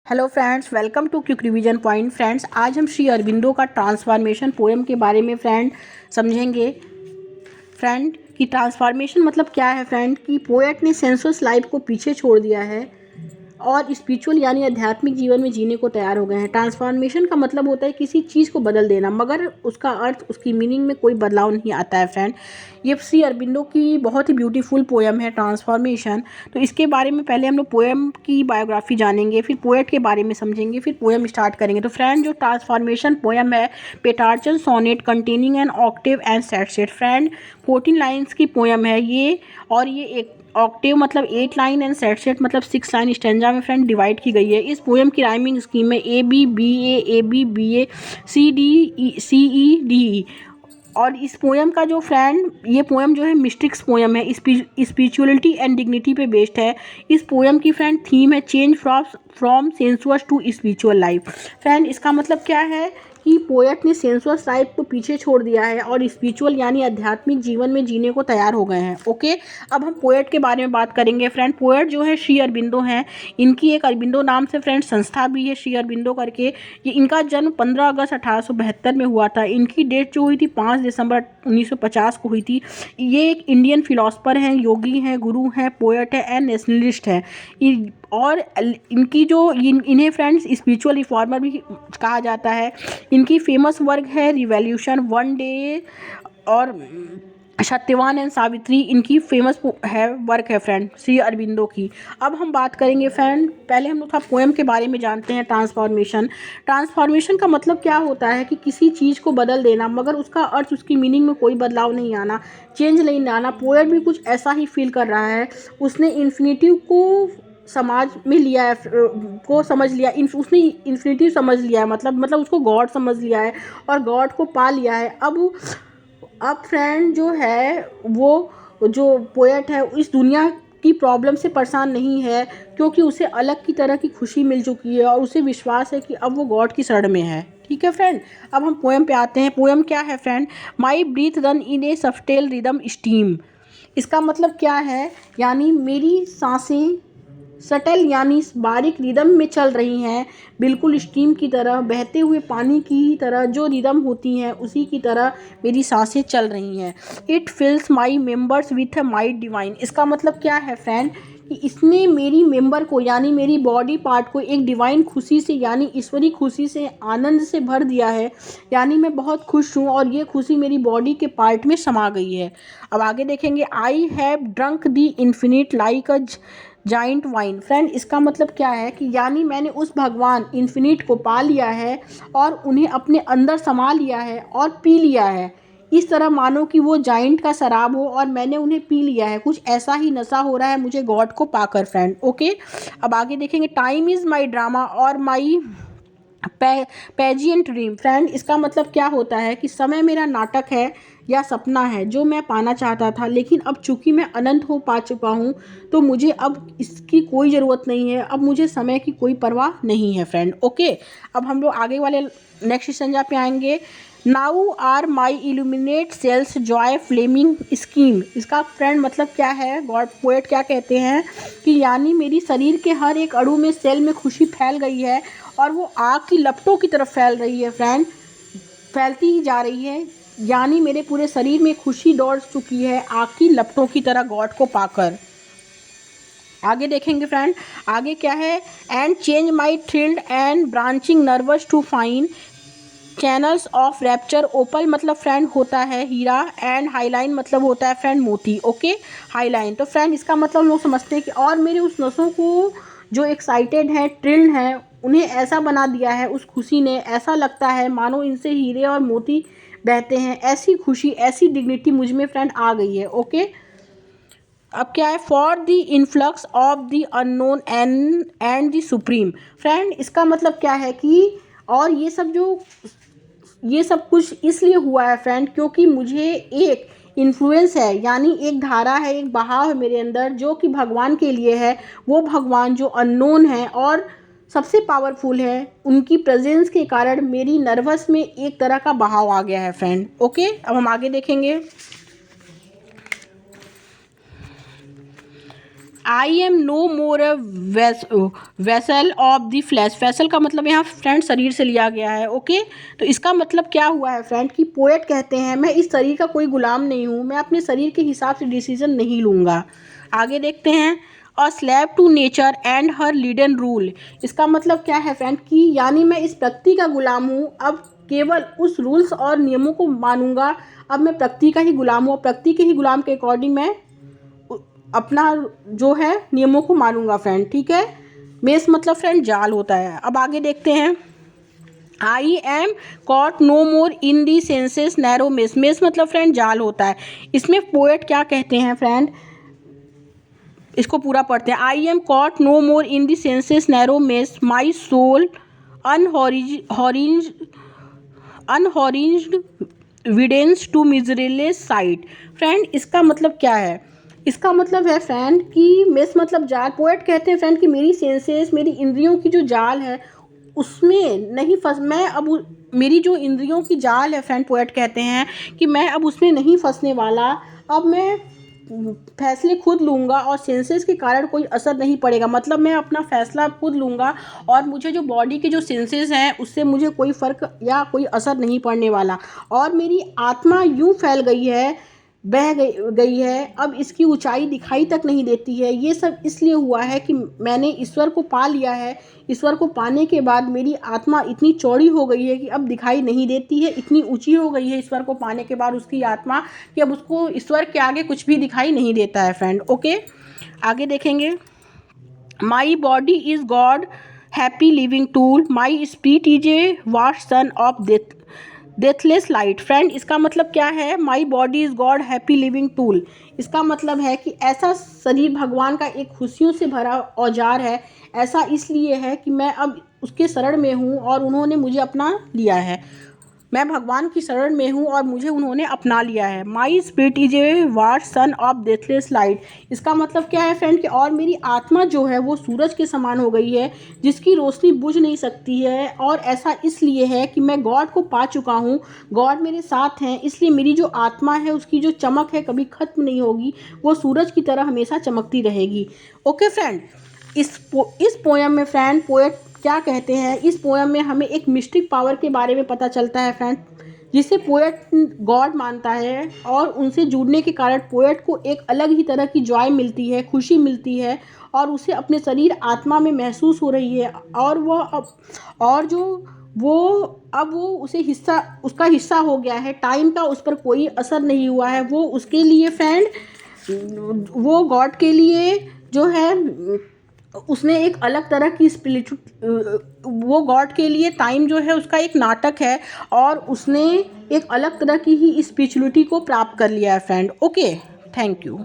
Hello friends, welcome to quick revision point. Friends, आज हम श्री अरबिंदो का ट्रांसफॉर्मेशन पोएम के बारे में समझेंगे। फ्रेंड कि ट्रांसफॉर्मेशन मतलब क्या है। फ्रेंड कि पोएट ने सेंसुअस लाइफ को पीछे छोड़ दिया है और स्पिरिचुअल यानी आध्यात्मिक जीवन में जीने को तैयार हो गए हैं। ट्रांसफॉर्मेशन का मतलब होता है किसी चीज़ को बदल देना, मगर उसका अर्थ, उसकी मीनिंग में कोई बदलाव नहीं आता है। फ्रेंड, ये श्री अरबिंदो की बहुत ही ब्यूटीफुल पोएम है ट्रांसफॉर्मेशन। तो इसके बारे में पहले हम लोग पोएम की बायोग्राफी जानेंगे, फिर पोएट के बारे में समझेंगे, फिर पोएम स्टार्ट करेंगे। तो फ्रेंड, जो ट्रांसफॉर्मेशन पोएम है, Petrarchan sonnet containing an octave and sestet. Friend, 14 lines की पोएम है ये, और ये एक ऑक्टेव मतलब 8 लाइन एंड सेट मतलब 6 लाइन स्टेंजा में फ्रेंड डिवाइड की गई है। इस पोएम की राइमिंग स्कीम में A B C E D E. और इस पोएम का जो फ्रेंड, ये पोएम जो है मिस्टिक्स पोएम है, स्पिरिचुअलिटी एंड डिग्निटी पे बेस्ड है। इस पोएम की फ्रेंड थीम है change from sensuous to spiritual life. Friend, इसका मतलब क्या है कि पोएट ने सेंसुअस लाइफ को पीछे छोड़ दिया है और स्पिरिचुअल यानी आध्यात्मिक जीवन में जीने को तैयार हो गए हैं। ओके, अब हम पोएट के बारे में बात करेंगे। फ्रेंड, पोएट जो है श्री अरबिंदो हैं। इनकी एक अरबिंदो नाम से फ्रेंड संस्था भी है, श्री अरबिंदो करके। ये इनका जन्म 15 अगस्त 1872 में हुआ था। इनकी डेट जो हुई थी 5 दिसंबर 1950 को हुई थी। ये एक इंडियन फिलोसफर हैं, योगी हैं, गुरु हैं, पोएट हैं एंड नेशनलिस्ट हैं। और इनकी जो इन्हें फ्रेंड्स स्पिरिचुअल रिफॉर्मर भी कहा जाता है। इनकी फेमस वर्क है रिवॉल्यूशन, वन डे और सत्यवान एंड सावित्री। इनकी फेमस है वर्क है फ्रेंड श्री अरबिंदो की। अब हम बात करेंगे फ्रेंड, पहले हम लोग थोड़ा पोएम के बारे में जानते हैं। ट्रांसफॉर्मेशन का मतलब क्या होता है कि किसी चीज़ को बदल देना, मगर उसका अर्थ, उसकी मीनिंग में कोई बदलाव नहीं आना, चेंज नहीं आना। पोएट भी कुछ ऐसा ही फील कर रहा है। उसने इन्फिनिटिव को समाज में लिया है, को समझ लिया, उसने इन्फिनिटी समझ लिया है, मतलब उसको गॉड समझ लिया है और गॉड को पा लिया है। अब फ्रेंड जो है, वो जो पोएट है इस दुनिया की प्रॉब्लम से परेशान नहीं है, क्योंकि उसे अलग की तरह की खुशी मिल चुकी है और उसे विश्वास है कि अब वो गॉड की शरण में है। ठीक है फ्रेंड, अब हम पोएम पे आते हैं। पोएम क्या है friend? My breath run in a subtle rhythm stream. इसका मतलब क्या है? यानी मेरी सांसें सटल यानी बारीक रिदम में चल रही हैं, बिल्कुल स्टीम की तरह, बहते हुए पानी की तरह जो रिदम होती हैं उसी की तरह मेरी सांसें चल रही हैं। It fills my members with a might divine. इसका मतलब क्या है फ्रेंड? कि इसने मेरी मेंबर को यानी मेरी बॉडी पार्ट को एक डिवाइन खुशी से यानी ईश्वरी खुशी से, आनंद से भर दिया है। यानी मैं बहुत खुश हूँ और ये खुशी मेरी बॉडी के पार्ट में समा गई है। अब आगे देखेंगे। I have drunk the infinite like a giant wine. Friend, इसका मतलब क्या है कि यानी मैंने उस भगवान इन्फिनिट को पा लिया है और उन्हें अपने अंदर समा लिया है और पी लिया है। इस तरह मानो कि वो जाइंट का शराब हो और मैंने उन्हें पी लिया है। कुछ ऐसा ही नशा हो रहा है मुझे गॉड को पाकर फ्रेंड। ओके, अब आगे देखेंगे। टाइम इज़ माई ड्रामा और माई पेजियंट ड्रीम। फ्रेंड, इसका मतलब क्या होता है कि समय मेरा नाटक है या सपना है जो मैं पाना चाहता था, लेकिन अब चूंकि मैं अनंत हो पा चुका हूँ तो मुझे अब इसकी कोई ज़रूरत नहीं है। अब मुझे समय की कोई परवाह नहीं है फ्रेंड। ओके, अब हम लोग आगे वाले नेक्स्ट संज्ञा पे आएंगे। Now are my illuminate cells joy flaming scheme. इसका फ्रेंड मतलब क्या है? गॉड पोएट क्या कहते हैं कि यानी मेरी शरीर के हर एक अणु में, सेल में खुशी फैल गई है और वो आग की लपटों की तरफ फैल रही है फ्रेंड, फैलती ही जा रही है। यानी मेरे पूरे शरीर में खुशी दौड़ चुकी है आग की लपटों की तरह गॉड को पाकर। आगे देखेंगे फ्रेंड, आगे क्या है? And change my thrilled and branching nerves to fine channels of rapture. Opal मतलब फ्रेंड होता है हीरा एंड हाईलाइन मतलब होता है फ्रेंड मोती। ओके, हाईलाइन तो फ्रेंड इसका मतलब लोग समझते हैं कि और मेरे उस नसों को जो एक्साइटेड हैं, थ्रिल्ड हैं, उन्हें ऐसा बना दिया है उस खुशी ने, ऐसा लगता है मानो इनसे हीरे और मोती बहते हैं। ऐसी खुशी, ऐसी डिग्निटी मुझ में फ्रेंड आ गई है। ओके, अब क्या है? For the influx of the unknown and the supreme. Friend, इसका मतलब क्या है कि और ये सब कुछ इसलिए हुआ है फ्रेंड क्योंकि मुझे एक इन्फ्लुएंस है, यानी एक धारा है, एक बहाव है मेरे अंदर जो कि भगवान के लिए है। वो भगवान जो अननोन है और सबसे पावरफुल है, उनकी प्रेजेंस के कारण मेरी नर्वस में एक तरह का बहाव आ गया है फ्रेंड। ओके, अब हम आगे देखेंगे। I am no more a vessel of the flesh. Vessel का मतलब यहाँ फ्रेंड शरीर से लिया गया है। ओके, तो इसका मतलब क्या हुआ है फ्रेंड कि पोएट कहते हैं मैं इस शरीर का कोई गुलाम नहीं हूँ, मैं अपने शरीर के हिसाब से डिसीजन नहीं लूँगा। आगे देखते हैं, a slave to nature and her leaden rule. इसका मतलब क्या है फ्रेंड कि यानी मैं इस प्रकृति का गुलाम हूँ, अब केवल उस रूल्स और नियमों को मानूंगा। अब मैं प्रकृति का ही गुलाम हूँ, प्रकृति के ही गुलाम के अकॉर्डिंग मैं अपना जो है नियमों को मानूंगा फ्रेंड। ठीक है, मेस मतलब फ्रेंड जाल होता है। अब आगे देखते हैं, I am caught no more in the senses narrow mesh. Mesh मतलब फ्रेंड जाल होता है। इसमें पोएट क्या कहते हैं फ्रेंड, इसको पूरा पढ़ते हैं। I am caught no more in the senses narrow mesh, my soul unhorizoned widens to measureless sight. Friend इसका मतलब क्या है, इसका मतलब है फ्रेंड कि मेस मतलब जाल। पोएट कहते हैं फ्रेंड कि मेरी सेंसेस, मेरी इंद्रियों की जो जाल है उसमें नहीं फंस, मैं अब मेरी जो इंद्रियों की जाल है फ्रेंड, पोएट कहते हैं कि मैं अब उसमें नहीं फंसने वाला। अब मैं फैसले खुद लूँगा और सेंसेस के कारण कोई असर नहीं पड़ेगा। मतलब मैं अपना फैसला खुद लूँगा और मुझे जो बॉडी के जो सेंसेस हैं उससे मुझे कोई फ़र्क या कोई असर नहीं पड़ने वाला। और मेरी आत्मा यूँ फैल गई है, बह गई है, अब इसकी ऊंचाई दिखाई तक नहीं देती है। ये सब इसलिए हुआ है कि मैंने ईश्वर को पा लिया है। ईश्वर को पाने के बाद मेरी आत्मा इतनी चौड़ी हो गई है कि अब दिखाई नहीं देती है, इतनी ऊंची हो गई है ईश्वर को पाने के बाद उसकी आत्मा कि अब उसको ईश्वर के आगे कुछ भी दिखाई नहीं देता है फ्रेंड। ओके, आगे देखेंगे, my body is God happy living tool, my spirit is a vast sun of deathless light. Friend इसका मतलब क्या है, my body is God happy living tool. इसका मतलब है कि ऐसा शरीर भगवान का एक खुशियों से भरा औजार है। ऐसा इसलिए है कि मैं अब उसके शरण में हूँ और उन्होंने मुझे अपना लिया है। मैं भगवान की शरण में हूँ और मुझे उन्होंने अपना लिया है। My spirit is a vast sun of deathless light. इसका मतलब क्या है फ्रेंड कि और मेरी आत्मा जो है वो सूरज के समान हो गई है जिसकी रोशनी बुझ नहीं सकती है। और ऐसा इसलिए है कि मैं गॉड को पा चुका हूँ, गॉड मेरे साथ हैं, इसलिए मेरी जो आत्मा है उसकी जो चमक है कभी ख़त्म नहीं होगी, वो सूरज की तरह हमेशा चमकती रहेगी। ओके फ्रेंड, इस पोएम में फ्रेंड पोएट क्या कहते हैं, इस पोएम में हमें एक मिस्टिक पावर के बारे में पता चलता है फ्रेंड, जिसे पोएट गॉड मानता है और उनसे जुड़ने के कारण पोएट को एक अलग ही तरह की जॉय मिलती है, खुशी मिलती है और उसे अपने शरीर आत्मा में महसूस हो रही है। और वह अब वो उसका हिस्सा हो गया है। टाइम का उस पर कोई असर नहीं हुआ है। वो उसके लिए फ्रेंड, वो गॉड के लिए जो है उसने एक अलग तरह की वो गॉड के लिए टाइम जो है उसका एक नाटक है और उसने एक अलग तरह की ही स्पिरिचुअलिटी को प्राप्त कर लिया है फ्रेंड। Okay, thank you.